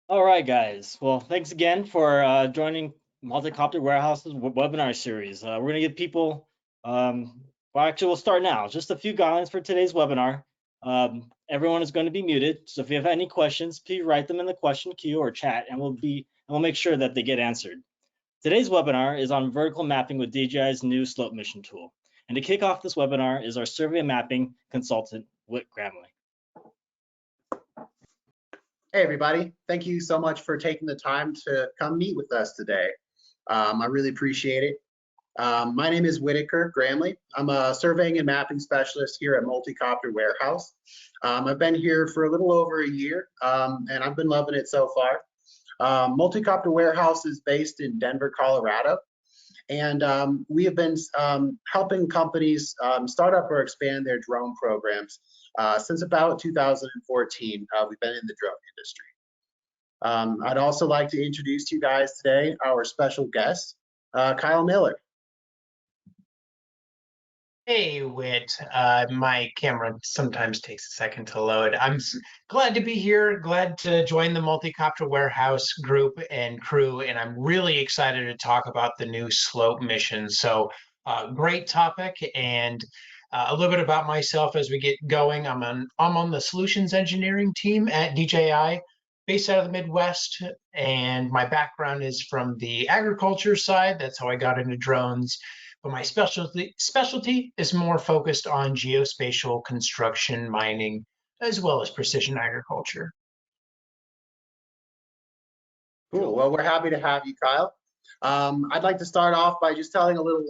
All right, guys. Well, thanks again for joining Multi-Copter Warehouse's webinar series. We're going to give people, well, actually, we'll start now. Just a few guidelines for today's webinar. Everyone is going to be muted, so if you have any questions, please write them in the question queue or chat, and we'll make sure that they get answered. Today's webinar is on vertical mapping with DJI's new slope mission tool. And to kick off this webinar is our survey mapping consultant, Whit Gramly. Hey, everybody. Thank you so much for taking the time to come meet with us today. I really appreciate it. My name is Whittaker Gramly. I'm a surveying and mapping specialist here at Multi-Copter Warehouse. I've been here for a little over a year, and I've been loving it so far. Multi-Copter Warehouse is based in Denver, Colorado, and we have been helping companies start up or expand their drone programs since about 2014. We've been in the drone industry. I'd also like to introduce to you guys today our special guest, Kyle Miller. Hey, Whit. My camera sometimes takes a second to load. I'm glad to be here, glad to join the Multi-Copter Warehouse group and crew, and I'm really excited to talk about the new slope mission. So, great topic, and a little bit about myself as we get going. I'm on the solutions engineering team at DJI, based out of the Midwest, and my background is from the agriculture side. That's how I got into drones. But my specialty is more focused on geospatial construction, mining, as well as precision agriculture. Cool. Well, we're happy to have you, Kyle. I'd like to start off by just telling a little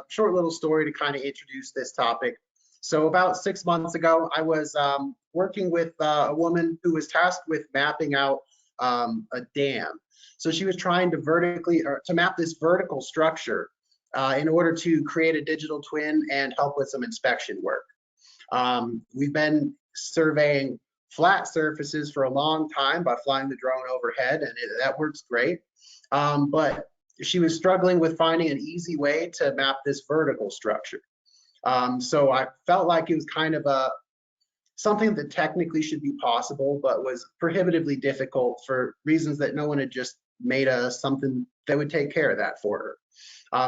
short little story to kind of introduce this topic. So about 6 months ago, I was working with a woman who was tasked with mapping out a dam. So she was trying to map this vertical structure in order to create a digital twin and help with some inspection work. We've been surveying flat surfaces for a long time by flying the drone overhead, and that works great. But she was struggling with finding an easy way to map this vertical structure. So I felt like it was kind of something that technically should be possible, but was prohibitively difficult for reasons that no one had just made something that would take care of that for her.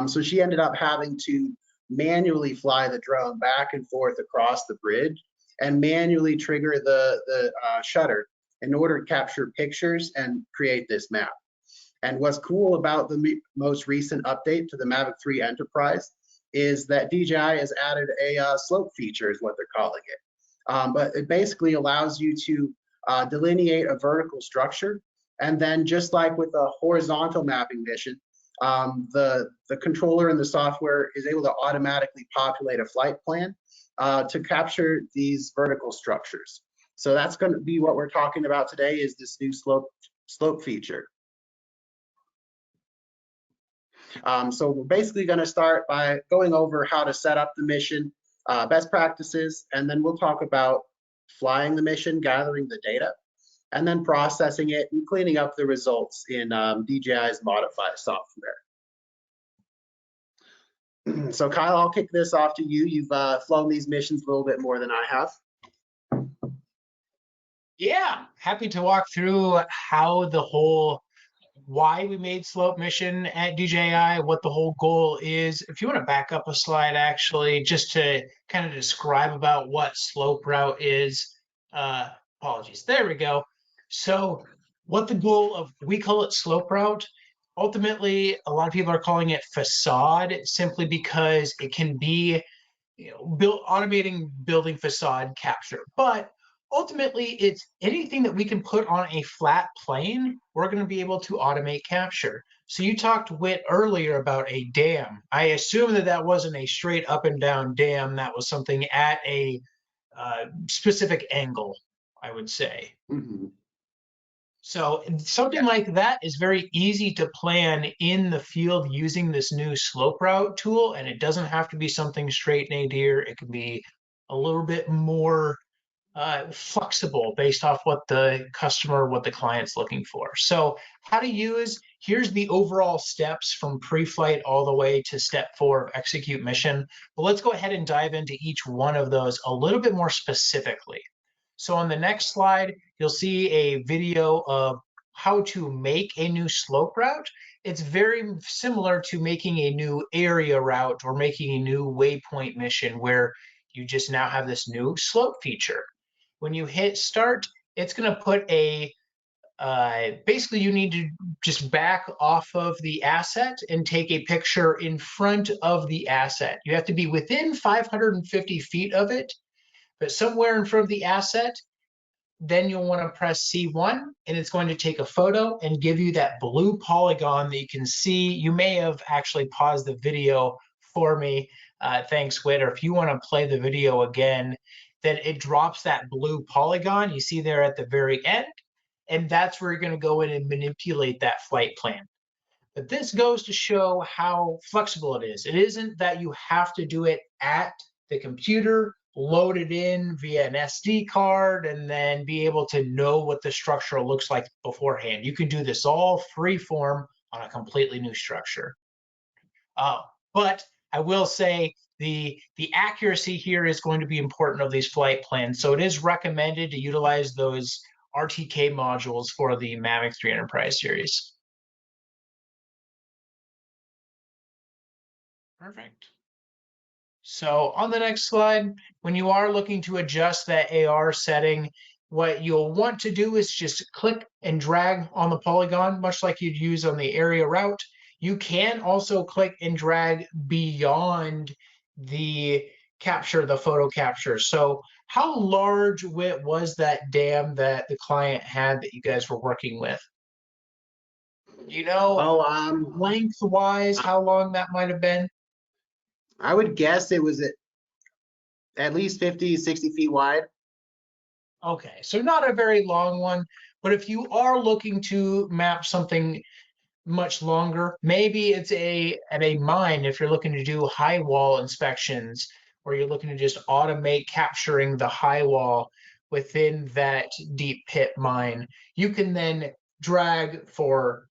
So she ended up having to manually fly the drone back and forth across the bridge and manually trigger the shutter in order to capture pictures and create this map. And what's cool about the most recent update to the Mavic 3 Enterprise is that DJI has added a slope feature, is what they're calling it. But it basically allows you to delineate a vertical structure. And then just like with a horizontal mapping mission, the controller and the software is able to automatically populate a flight plan to capture these vertical structures. So that's going to be what we're talking about today, is this new slope feature. So we're basically going to start by going over how to set up the mission, best practices, and then we'll talk about flying the mission, gathering the data, and then processing it and cleaning up the results in DJI's Modify software. So Kyle, I'll kick this off to you. You've flown these missions a little bit more than I have. Yeah, happy to walk through why we made slope mission at DJI, what the whole goal is. If you want to back up a slide, actually, just to kind of describe about what slope route is. Apologies, there we go. So what the goal of, we call it slope route. Ultimately, a lot of people are calling it facade simply because it can be, automating building facade capture. But ultimately, it's anything that we can put on a flat plane, we're going to be able to automate capture. So you talked, Whit, earlier about a dam. I assume that wasn't a straight up and down dam. That was something at a specific angle, I would say. Mm-hmm. So something like that is very easy to plan in the field using this new slope route tool, and it doesn't have to be something straight nadir. It can be a little bit more flexible based off what the customer, what the client's looking for. So how to use, here's the overall steps from pre-flight all the way to step 4 of execute mission. But let's go ahead and dive into each one of those a little bit more specifically. So on the next slide, you'll see a video of how to make a new slope route, it's very similar to making a new area route or making a new waypoint mission where you just now have this new slope feature. When you hit start, it's going to put a basically you need to just back off of the asset and take a picture in front of the asset. You have to be within 550 feet of it, but somewhere in front of the asset. Then you'll want to press C1 and it's going to take a photo and give you that blue polygon that you can see. You may have actually paused the video for me. Thanks, Whit. Or if you want to play the video again, then it drops that blue polygon you see there at the very end. And that's where you're going to go in and manipulate that flight plan. But this goes to show how flexible it is. It isn't that you have to do it at the computer, load it in via an SD card, and then be able to know what the structure looks like beforehand. You can do this all free form on a completely new structure. But I will say the accuracy here is going to be important of these flight plans. So it is recommended to utilize those RTK modules for the Mavic 3 Enterprise series. Perfect. So on the next slide, when you are looking to adjust that AR setting, what you'll want to do is just click and drag on the polygon, much like you'd use on the area route. You can also click and drag beyond the capture, the photo capture. So how large was that dam that the client had that you guys were working with? You know, lengthwise, how long that might have been? I would guess it was at least 50, 60 feet wide. Okay, so not a very long one, but if you are looking to map something much longer, maybe it's at a mine if you're looking to do high wall inspections, or you're looking to just automate capturing the high wall within that deep pit mine. You can then drag for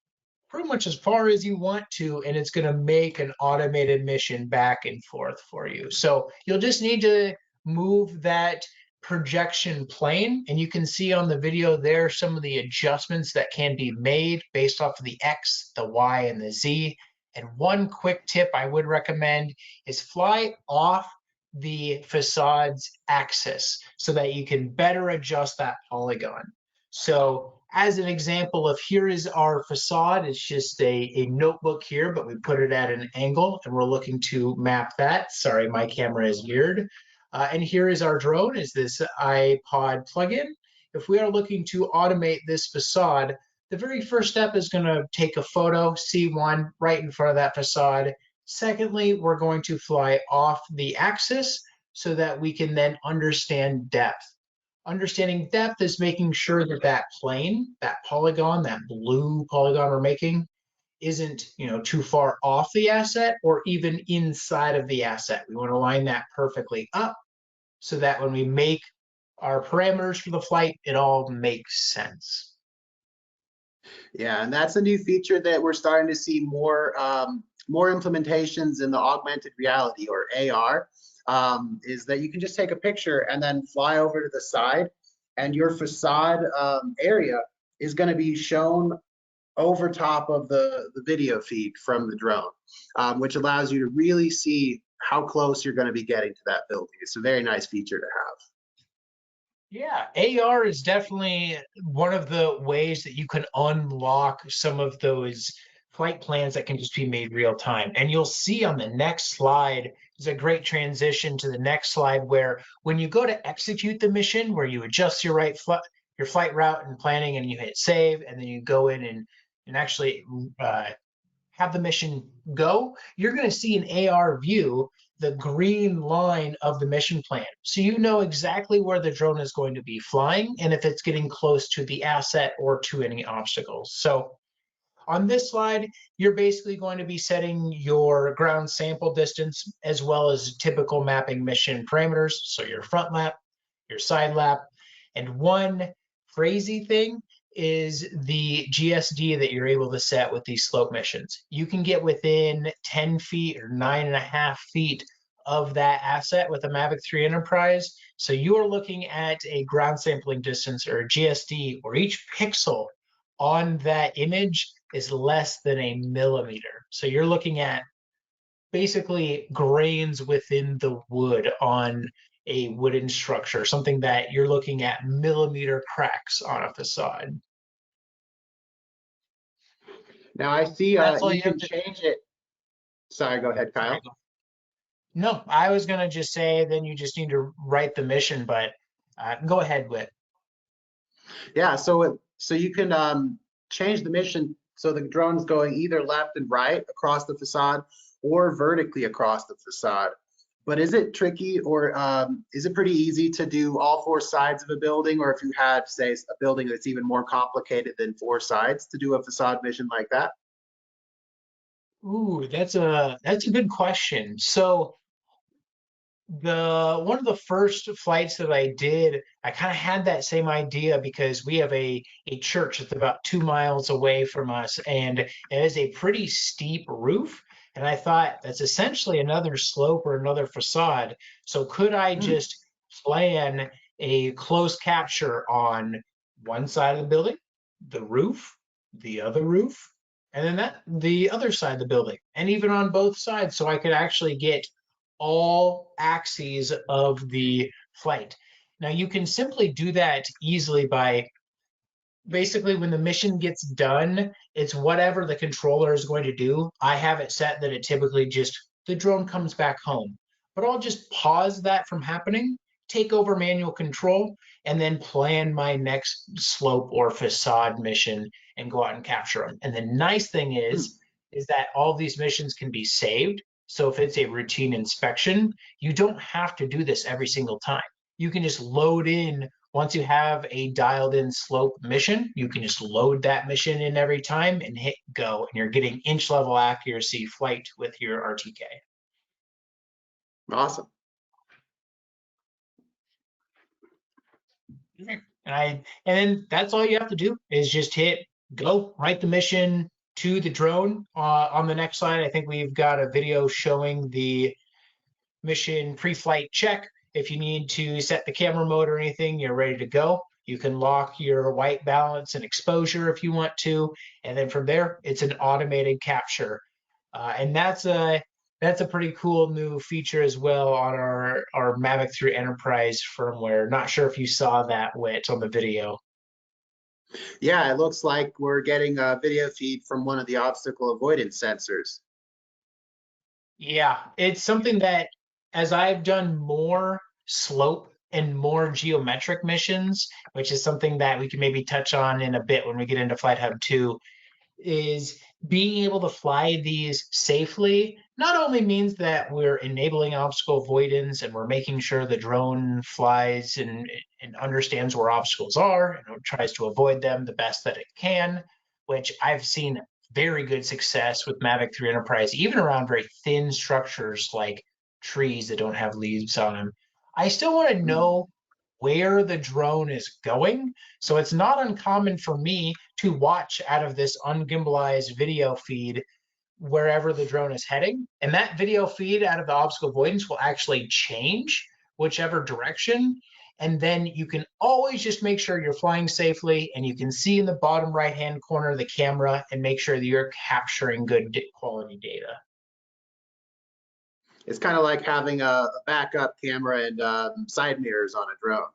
pretty much as far as you want to, and it's going to make an automated mission back and forth for you. So you'll just need to move that projection plane, and you can see on the video there some of the adjustments that can be made based off of the X, the Y, and the Z. And one quick tip I would recommend is fly off the facade's axis so that you can better adjust that polygon. So as an example of here is our facade, it's just a notebook here, but we put it at an angle and we're looking to map that. Sorry, my camera is weird. And here is our drone, is this iPod plugin. If we are looking to automate this facade, the very first step is going to take a photo, C1, right in front of that facade. Secondly, we're going to fly off the axis so that we can then understand depth. Understanding depth is making sure that that plane, that polygon, that blue polygon we're making, isn't too far off the asset or even inside of the asset. We want to line that perfectly up so that when we make our parameters for the flight, it all makes sense. Yeah, and that's a new feature that we're starting to see more implementations in the augmented reality, or AR. Is that you can just take a picture and then fly over to the side, and your facade area is going to be shown over top of the video feed from the drone, which allows you to really see how close you're going to be getting to that building. It's a very nice feature to have. Yeah, AR is definitely one of the ways that you can unlock some of those flight plans that can just be made real time. And you'll see on the next slide is a great transition to the next slide, where when you go to execute the mission, where you adjust your flight route and planning, and you hit save, and then you go in and actually have the mission go, you're going to see an AR view, the green line of the mission plan. So you know exactly where the drone is going to be flying and if it's getting close to the asset or to any obstacles. So on this slide, you're basically going to be setting your ground sample distance as well as typical mapping mission parameters. So your front lap, your side lap, and one crazy thing is the GSD that you're able to set with these slope missions. You can get within 10 feet or 9.5 feet of that asset with a Mavic 3 Enterprise. So you are looking at a ground sampling distance, or a GSD, or each pixel on that image is less than a millimeter. So you're looking at basically grains within the wood on a wooden structure, something that you're looking at millimeter cracks on a facade. Now I see That's all you you have can to. change it. Sorry, go ahead, Kyle. No, I was gonna just say then you just need to write the mission, but go ahead with. Yeah, so you can change the mission so the drone's going either left and right across the facade or vertically across the facade. But is it tricky, or is it pretty easy to do all four sides of a building? Or if you had, say, a building that's even more complicated than four sides, to do a facade mission like that? Ooh, that's a good question. So the one of the first flights that I did, I kind of had that same idea because we have a church that's about 2 miles away from us, and it has a pretty steep roof. And I thought that's essentially another slope or another facade. So could I Hmm. just plan a close capture on one side of the building, the roof, and then the other side of the building, and even on both sides, so I could actually get all axes of the flight. Now you can simply do that easily by basically when the mission gets done, it's whatever the controller is going to do. I have it set that it typically just the drone comes back home. But I'll just pause that from happening, take over manual control, and then plan my next slope or facade mission and go out and capture them. And the nice thing Hmm. is that all these missions can be saved. So if it's a routine inspection, you don't have to do this every single time. You can just load in once you have a dialed in slope mission, you can just load that mission in every time and hit go, and you're getting inch level accuracy flight with your RTK. Awesome. And then that's all you have to do is just hit go, write the mission to the drone. On the next slide, I think we've got a video showing the mission pre-flight check. If you need to set the camera mode or anything, you're ready to go. You can lock your white balance and exposure if you want to, and then from there, it's an automated capture. And that's a pretty cool new feature as well on our Mavic 3 Enterprise firmware. Not sure if you saw that, Whit, on the video. Yeah, it looks like we're getting a video feed from one of the obstacle avoidance sensors. Yeah, it's something that as I've done more slope and more geometric missions, which is something that we can maybe touch on in a bit when we get into Flight Hub 2, is being able to fly these safely not only means that we're enabling obstacle avoidance and we're making sure the drone flies and understands where obstacles are and tries to avoid them the best that it can, which I've seen very good success with Mavic 3 Enterprise, even around very thin structures like trees that don't have leaves on them. I still want to Hmm. know where the drone is going. So it's not uncommon for me to watch out of this ungimbalized video feed wherever the drone is heading. And that video feed out of the obstacle avoidance will actually change whichever direction. And then you can always just make sure you're flying safely, and you can see in the bottom right hand corner of the camera and make sure that you're capturing good quality data. It's kind of like having a backup camera and side mirrors on a drone.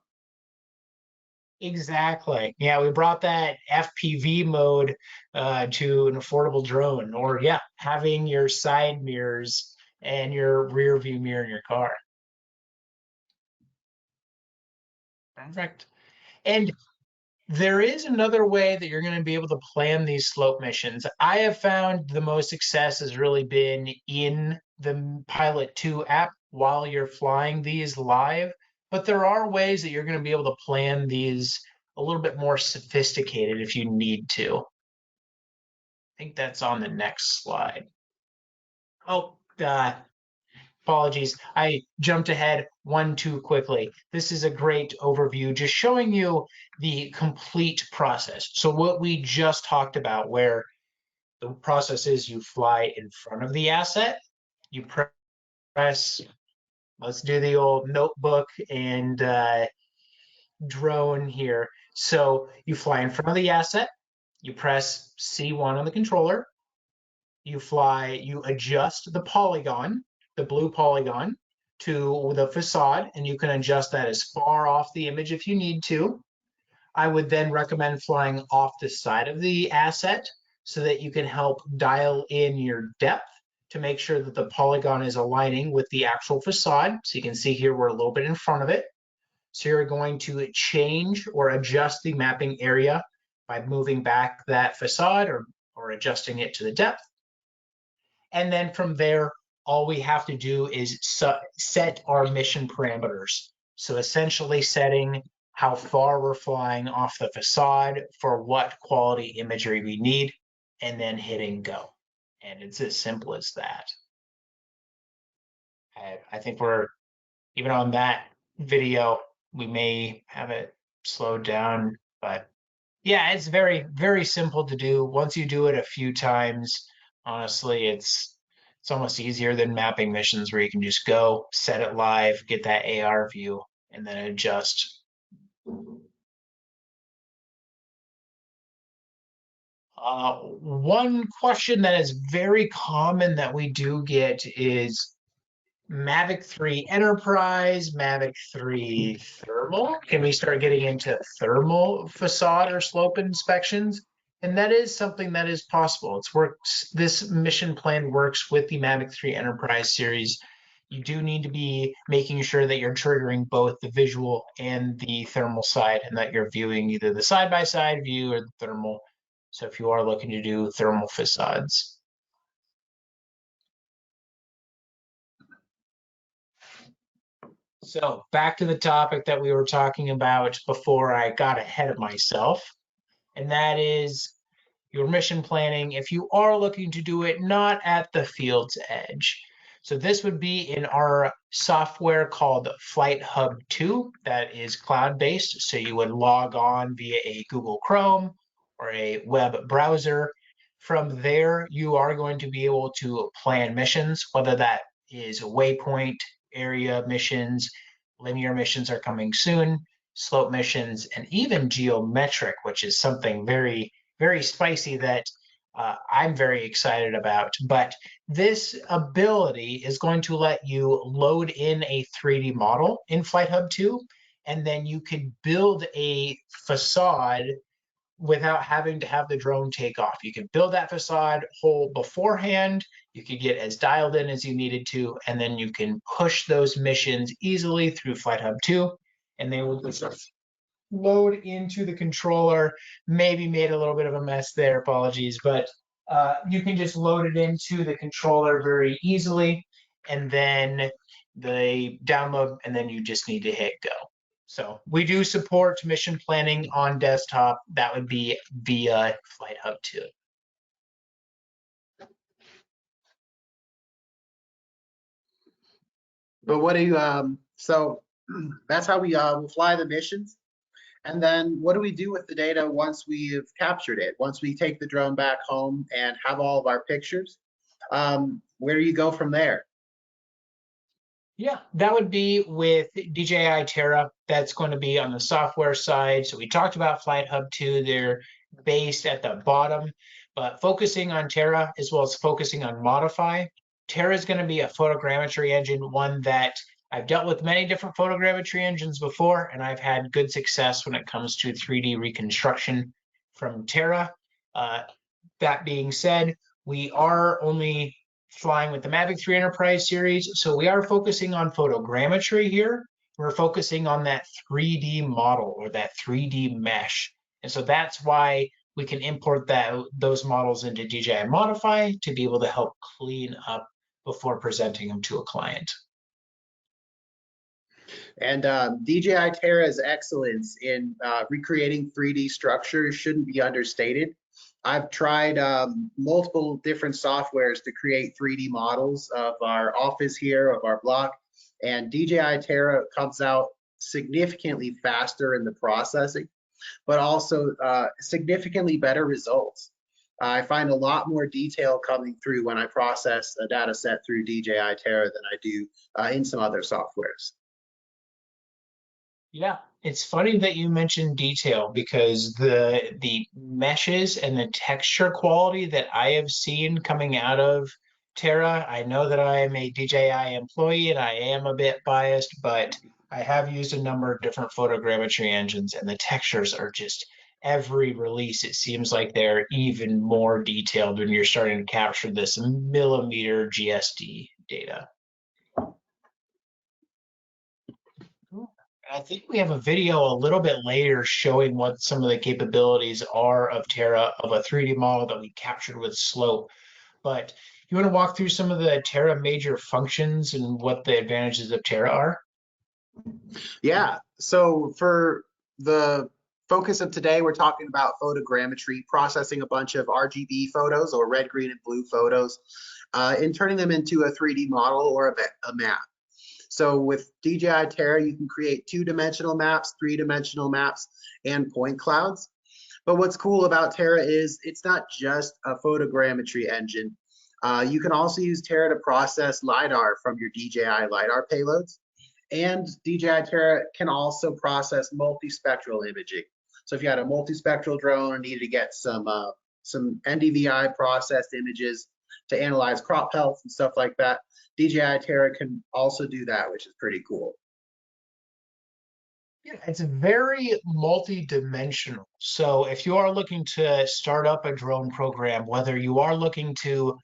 Exactly. Yeah, we brought that FPV mode to an affordable drone, or yeah, having your side mirrors and your rear view mirror in your car. Perfect. And there is another way that you're going to be able to plan these slope missions. I have found the most success has really been in the Pilot 2 app while you're flying these live. But there are ways that you're going to be able to plan these a little bit more sophisticated if you need to. I think that's on the next slide. Oh, apologies. I jumped ahead one too quickly. This is a great overview, just showing you the complete process. So what we just talked about, where the process is you fly in front of the asset, you press, let's do the old notebook and drone here. So you fly in front of the asset, you press C1 on the controller, you adjust the polygon, the blue polygon, to the facade, and you can adjust that as far off the image if you need to. I would then recommend flying off the side of the asset so that you can help dial in your depth to make sure that the polygon is aligning with the actual facade. So you can see here we're a little bit in front of it. So you're going to change or adjust the mapping area by moving back that facade or adjusting it to the depth. And then from there, all we have to do is set our mission parameters. So essentially setting how far we're flying off the facade for what quality imagery we need, and then hitting go. And it's as simple as that. I think we're, even on that video, we may have it slowed down, but yeah, it's very, very simple to do. Once you do it a few times, honestly, it's almost easier than mapping missions where you can just go, set it live, get that AR view, and then adjust. One question that is very common that we do get is Mavic 3 Enterprise, Mavic 3 Thermal. Can we start getting into thermal facade or slope inspections? And that is something that is possible. This mission plan works with the Mavic 3 Enterprise series. You do need to be making sure that you're triggering both the visual and the thermal side, and that you're viewing either the side-by-side view or the thermal. So if you are looking to do thermal facades. So back to the topic that we were talking about before I got ahead of myself, and that is your mission planning if you are looking to do it not at the field's edge. So this would be in our software called Flight Hub 2 that is cloud-based. So you would log on via a Google Chrome or a web browser. From there, you are going to be able to plan missions, whether that is waypoint, area missions, linear missions are coming soon, slope missions, and even geometric, which is something very, very spicy that I'm very excited about. But this ability is going to let you load in a 3D model in Flight Hub 2, and then you can build a facade without having to have the drone take off. You can build that facade whole beforehand. You could get as dialed in as you needed to, and then you can push those missions easily through Flight Hub 2, and they will just load into the controller. Maybe made a little bit of a mess there, apologies, but you can just load it into the controller very easily, and then they download, and then you just need to hit go. So we do support mission planning on desktop. That would be via Flight Hub 2. But what do you, so that's how we fly the missions. And then what do we do with the data once we've captured it? Once we take the drone back home and have all of our pictures, where do you go from there? Yeah, that would be with DJI Terra. That's going to be on the software side. So we talked about Flight Hub 2. They're based at the bottom, but focusing on Terra as well as focusing on Modify. Terra is going to be a photogrammetry engine, one that I've dealt with many different photogrammetry engines before, and I've had good success when it comes to 3D reconstruction from Terra. That being said, we are only flying with the Mavic 3 Enterprise series, so we are focusing on photogrammetry here. We're focusing on that 3D model or that 3D mesh. And so that's why we can import those models into DJI Modify to be able to help clean up before presenting them to a client. And DJI Terra's excellence in recreating 3D structures shouldn't be understated. I've tried multiple different softwares to create 3D models of our office here, of our block, and DJI Terra comes out significantly faster in the processing, but also significantly better results. I find a lot more detail coming through when I process a data set through DJI Terra than I do in some other softwares. Yeah, It's funny that you mentioned detail because the meshes and the texture quality that I have seen coming out of Terra, I know that I am a DJI employee and I am a bit biased, but I have used a number of different photogrammetry engines and the textures are just every release, it seems like they're even more detailed when you're starting to capture this millimeter GSD data. I think we have a video a little bit later showing what some of the capabilities are of Terra, of a 3D model that we captured with slope. But you want to walk through some of the Terra major functions and what the advantages of Terra are? Yeah, so for the focus of today, we're talking about photogrammetry, processing a bunch of RGB photos or red, green, and blue photos, and turning them into a 3D model or a map. So with DJI Terra, you can create 2-dimensional maps, 3-dimensional maps, and point clouds. But what's cool about Terra is it's not just a photogrammetry engine. You can also use Terra to process LiDAR from your DJI LiDAR payloads. And DJI Terra can also process multispectral imaging. So if you had a multispectral drone or needed to get some NDVI processed images to analyze crop health and stuff like that, DJI Terra can also do that, which is pretty cool. Yeah, it's very multi-dimensional. So if you are looking to start up a drone program, whether you are looking to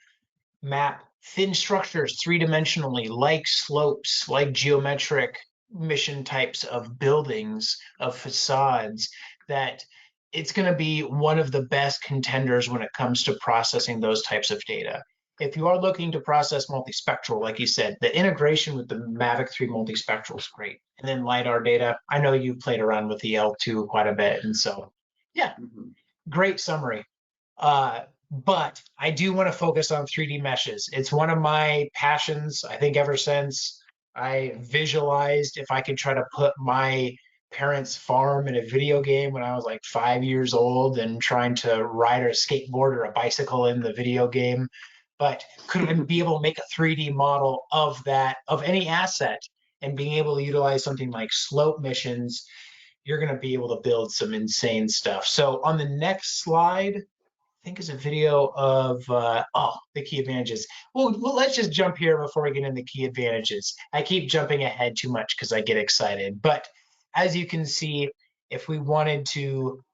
map thin structures 3-dimensionally, like slopes, like geometric mission types of buildings, of facades, that it's going to be one of the best contenders when it comes to processing those types of data. If you are looking to process multispectral, like you said, the integration with the Mavic 3 multispectral is great. And then LiDAR data, I know you've played around with the L2 quite a bit. And so, yeah, great summary. But I do want to focus on 3D meshes. It's one of my passions, I think, ever since I visualized if I could try to put my parents' farm in a video game when I was like 5 years old and trying to ride a skateboard or a bicycle in the video game. But could I be able to make a 3D model of that, of any asset, and being able to utilize something like slope missions, you're going to be able to build some insane stuff. So on the next slide, I think is a video of the key advantages. Well, let's just jump here before we get into key advantages. I keep jumping ahead too much because I get excited. But as you can see, if we wanted to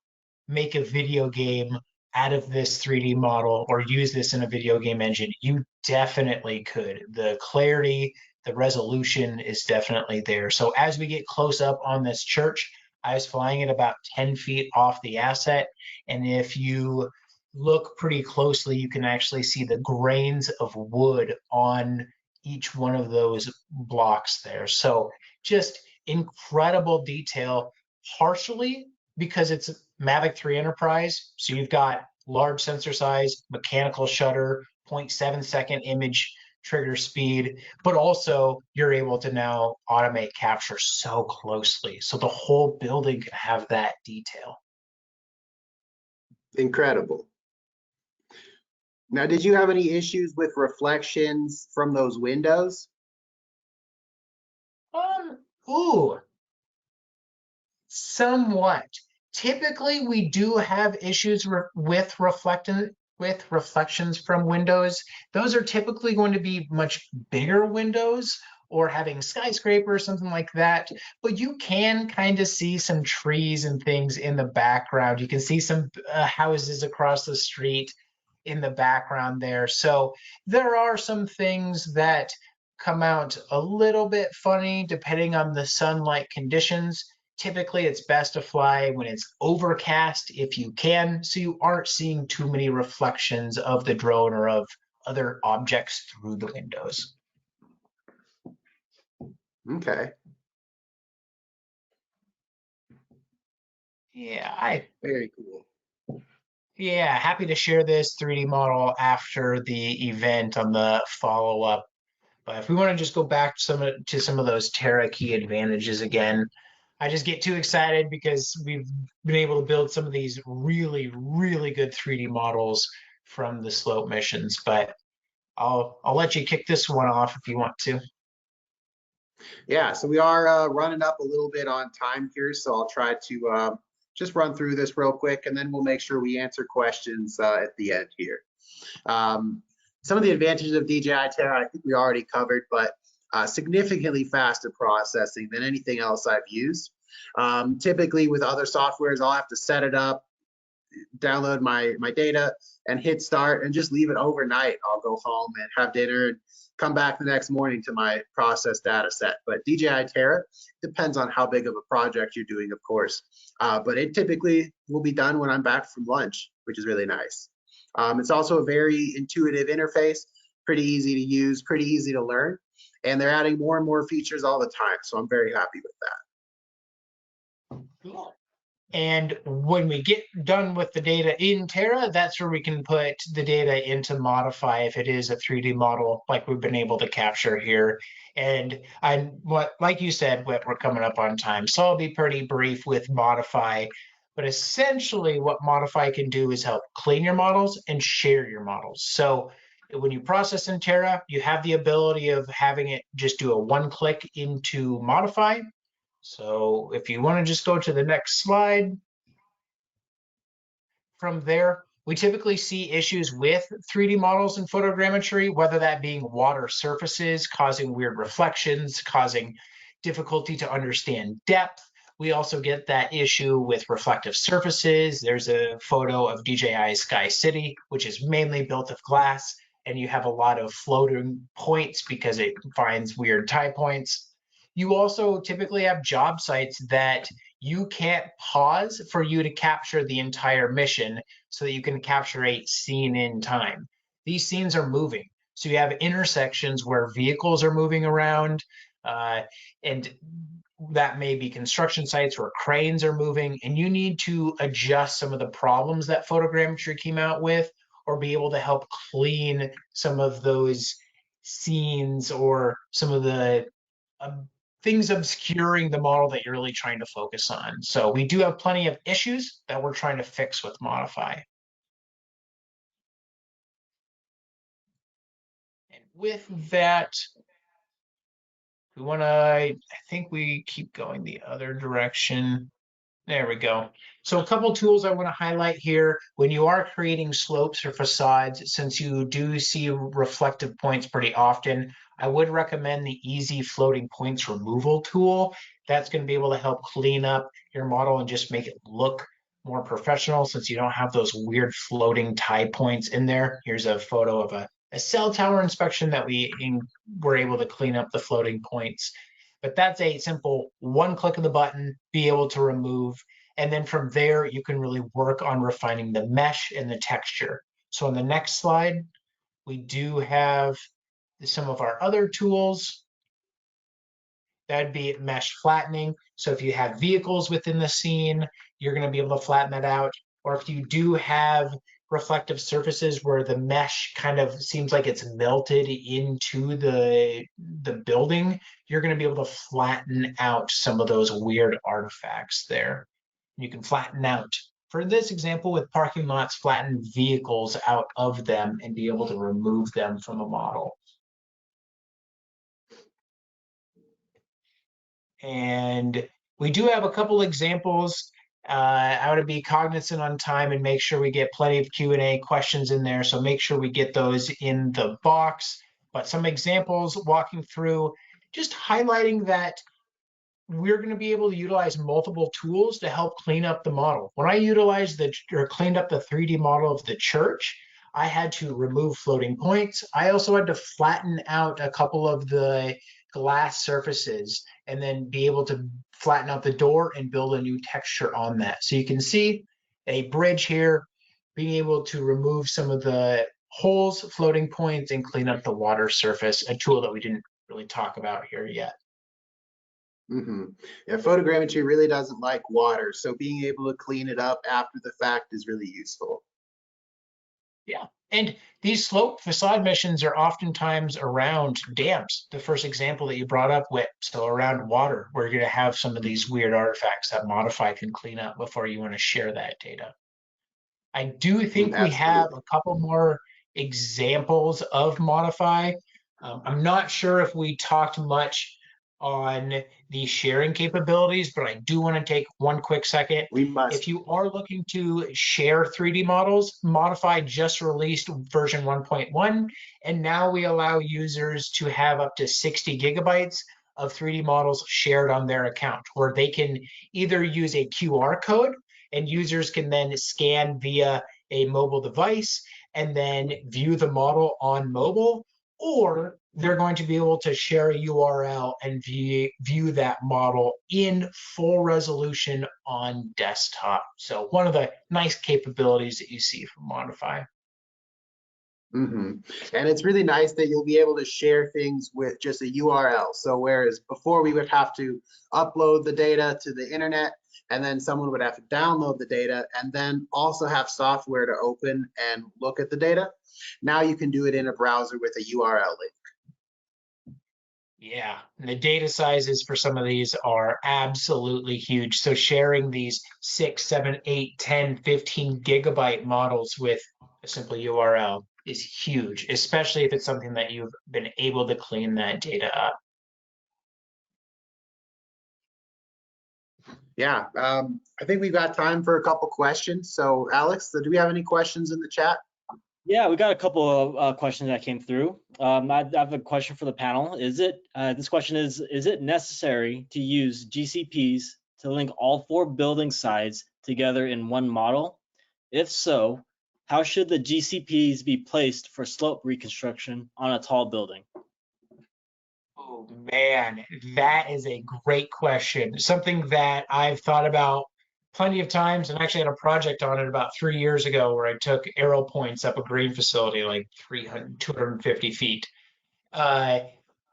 make a video game out of this 3D model or use this in a video game engine, you definitely could. The clarity, the resolution is definitely there. So as we get close up on this church, I was flying at about 10 feet off the asset. And if you look pretty closely, you can actually see the grains of wood on each one of those blocks there. So just incredible detail, partially because it's Mavic 3 Enterprise. So you've got large sensor size, mechanical shutter, 0.7-second image trigger speed, but also you're able to now automate capture so closely. So the whole building can have that detail. Incredible. Now, did you have any issues with reflections from those windows? Ooh, somewhat. Typically, we do have issues with reflections from windows. Those are typically going to be much bigger windows or having skyscrapers, something like that. But you can kind of see some trees and things in the background. You can see some houses across the street in the background there. So there are some things that come out a little bit funny depending on the sunlight conditions. Typically, it's best to fly when it's overcast if you can, so you aren't seeing too many reflections of the drone or of other objects through the windows. Okay. Yeah, Very cool. Yeah, happy to share this 3D model after the event on the follow-up. But if we want to just go back to some of those Terra key advantages again, I just get too excited because we've been able to build some of these really, really good 3D models from the slope missions. But I'll let you kick this one off if you want to. Yeah, so we are running up a little bit on time here, so I'll try to just run through this real quick, and then we'll make sure we answer questions at the end here. Some of the advantages of DJI Terra, I think we already covered, but significantly faster processing than anything else I've used. Typically with other softwares, I'll have to set it up, download my data and hit start and just leave it overnight. I'll go home and have dinner and come back the next morning to my processed data set. But DJI Terra depends on how big of a project you're doing, of course. But it typically will be done when I'm back from lunch, which is really nice. It's also a very intuitive interface, pretty easy to use, pretty easy to learn. And they're adding more and more features all the time. So I'm very happy with that. Cool. And when we get done with the data in Terra, that's where we can put the data into Modify if it is a 3D model like we've been able to capture here. And like you said, Whit, we're coming up on time, so I'll be pretty brief with Modify. But essentially what Modify can do is help clean your models and share your models. So when you process in Terra, you have the ability of having it just do a one click into Modify. So if you want to just go to the next slide, from there, we typically see issues with 3D models in photogrammetry, whether that being water surfaces causing weird reflections, causing difficulty to understand depth. We also get that issue with reflective surfaces. There's a photo of DJI Sky City, which is mainly built of glass, and you have a lot of floating points because it finds weird tie points. You also typically have job sites that you can't pause for you to capture the entire mission so that you can capture a scene in time. These scenes are moving. So you have intersections where vehicles are moving around, and that may be construction sites where cranes are moving, and you need to adjust some of the problems that photogrammetry came out with, or be able to help clean some of those scenes or some of the things obscuring the model that you're really trying to focus on. So we do have plenty of issues that we're trying to fix with Modify. And with that, we want to, I think we keep going the other direction. There we go. So a couple tools I want to highlight here. When you are creating slopes or facades, since you do see reflective points pretty often, I would recommend the Easy Floating Points Removal tool. That's going to be able to help clean up your model and just make it look more professional since you don't have those weird floating tie points in there. Here's a photo of a cell tower inspection that we were able to clean up the floating points. But that's a simple one click of the button, be able to remove. And then from there, you can really work on refining the mesh and the texture. So on the next slide, we do have some of our other tools. That'd be mesh flattening. So if you have vehicles within the scene, you're going to be able to flatten that out. Or if you do have reflective surfaces where the mesh kind of seems like it's melted into the building, you're going to be able to flatten out some of those weird artifacts there. You can flatten out, for this example, with parking lots, flatten vehicles out of them and be able to remove them from a model. And we do have a couple examples. I want to be cognizant on time and make sure we get plenty of Q&A questions in there. So make sure we get those in the box. But some examples walking through, just highlighting that we're going to be able to utilize multiple tools to help clean up the model. When I utilized cleaned up the 3D model of the church, I had to remove floating points. I also had to flatten out a couple of the glass surfaces and then be able to flatten out the door and build a new texture on that. So you can see a bridge here, being able to remove some of the holes, floating points, and clean up the water surface, a tool that we didn't really talk about here yet. Yeah, photogrammetry really doesn't like water, so being able to clean it up after the fact is really useful. Yeah, and these slope facade missions are oftentimes around dams. The first example that you brought up, Whit, so around water, where you're going to have some of these weird artifacts that Modify can clean up before you want to share that data. I do think we have a couple more examples of Modify. I'm not sure if we talked much on the sharing capabilities, but I do want to take one quick second. We must. If you are looking to share 3D models, Modify just released version 1.1, and now we allow users to have up to 60 gigabytes of 3D models shared on their account, where they can either use a QR code and users can then scan via a mobile device and then view the model on mobile, or they're going to be able to share a URL and view that model in full resolution on desktop. So one of the nice capabilities that you see from Modify. And it's really nice that you'll be able to share things with just a URL. So whereas before we would have to upload the data to the internet, and then someone would have to download the data and then also have software to open and look at the data. Now you can do it in a browser with a URL link. Yeah, and the data sizes for some of these are absolutely huge. So sharing these 6, 7, 8, 10, 15 gigabyte models with a simple URL is huge, especially if it's something that you've been able to clean that data up. Yeah, I think we've got time for a couple questions. So Alex, do we have any questions in the chat? Yeah, we got a couple of questions that came through. I have a question for the panel. This question is it necessary to use GCPs to link all 4 building sides together in one model? If so, how should the GCPs be placed for slope reconstruction on a tall building? Oh man, that is a great question. Something that I've thought about plenty of times, and actually had a project on it about 3 years ago where I took arrow points up a green facility like 250 feet. Uh,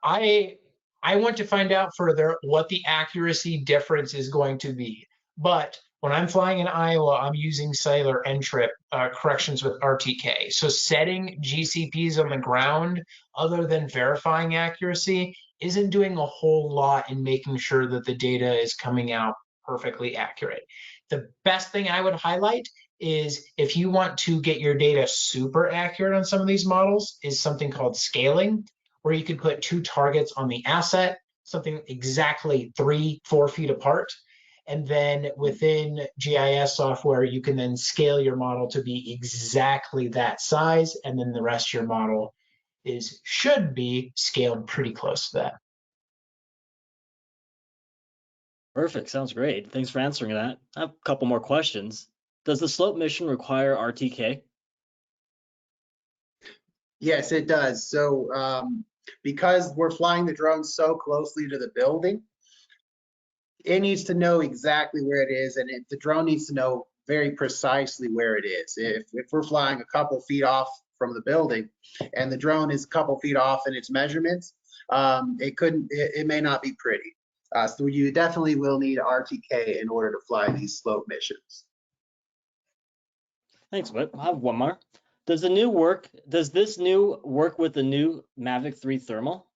I I want to find out further what the accuracy difference is going to be. But when I'm flying in Iowa, I'm using cellular NTRIP corrections with RTK. So setting GCPs on the ground, other than verifying accuracy, isn't doing a whole lot in making sure that the data is coming out perfectly accurate. The best thing I would highlight is if you want to get your data super accurate on some of these models, is something called scaling, where you could put 2 targets on the asset, something exactly 3-4 feet apart. And then within GIS software, you can then scale your model to be exactly that size. And then the rest of your model should be scaled pretty close to that. Perfect, sounds great. Thanks for answering that. I have a couple more questions. Does the slope mission require RTK? Yes, it does. So because we're flying the drone so closely to the building, it needs to know exactly where it is, and the drone needs to know very precisely where it is. If we're flying a couple feet off from the building and the drone is a couple feet off in its measurements, it may not be pretty. So you definitely will need RTK in order to fly these slope missions. Thanks, Whit. I have one more. Does this new work with the new Mavic 3 thermal?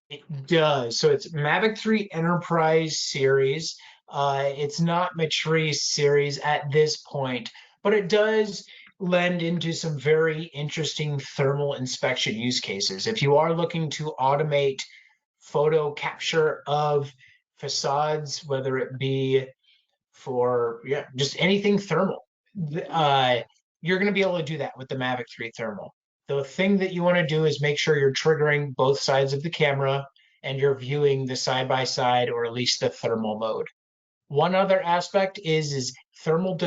It does. So it's Mavic 3 Enterprise series. It's not Matrice series at this point, but it does lend into some very interesting thermal inspection use cases. If you are looking to automate photo capture of facades, whether it be for just anything thermal, you're going to be able to do that with the Mavic 3 thermal. The thing that you want to do is make sure you're triggering both sides of the camera and you're viewing the side by side, or at least the thermal mode. One other aspect is thermal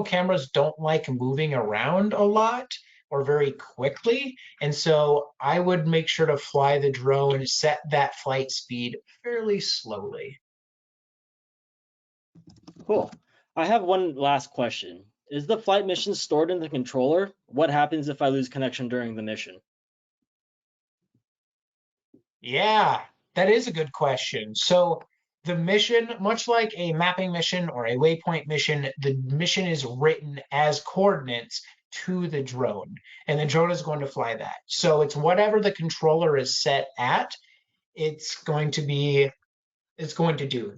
cameras don't like moving around a lot or very quickly. And so I would make sure to fly the drone, set that flight speed fairly slowly. Cool. I have one last question. Is the flight mission stored in the controller? What happens if I lose connection during the mission? Yeah, that is a good question. So the mission, much like a mapping mission or a waypoint mission, the mission is written as coordinates to the drone, and the drone is going to fly that. So it's whatever the controller is set at, it's going to do.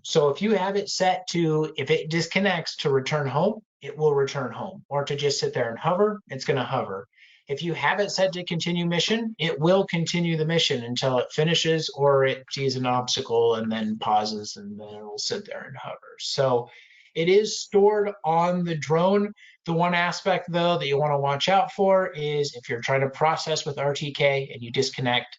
So if you have it set to, if it disconnects, to return home, it will return home, or to just sit there and hover, it's going to hover. If you have it set to continue mission, it will continue the mission until it finishes or it sees an obstacle and then pauses, and then it will sit there and hover. So it is stored on the drone. The one aspect, though, that you want to watch out for is if you're trying to process with RTK and you disconnect,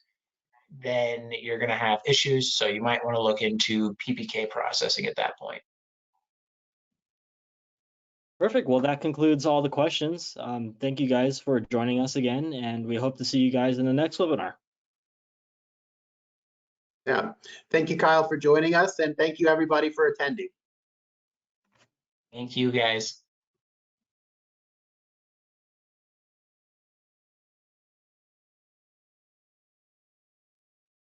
then you're going to have issues. So you might want to look into PPK processing at that point. Perfect. Well, that concludes all the questions. Thank you guys for joining us again, and we hope to see you guys in the next webinar. Yeah. Thank you, Kyle, for joining us, and thank you, everybody, for attending. Thank you, guys.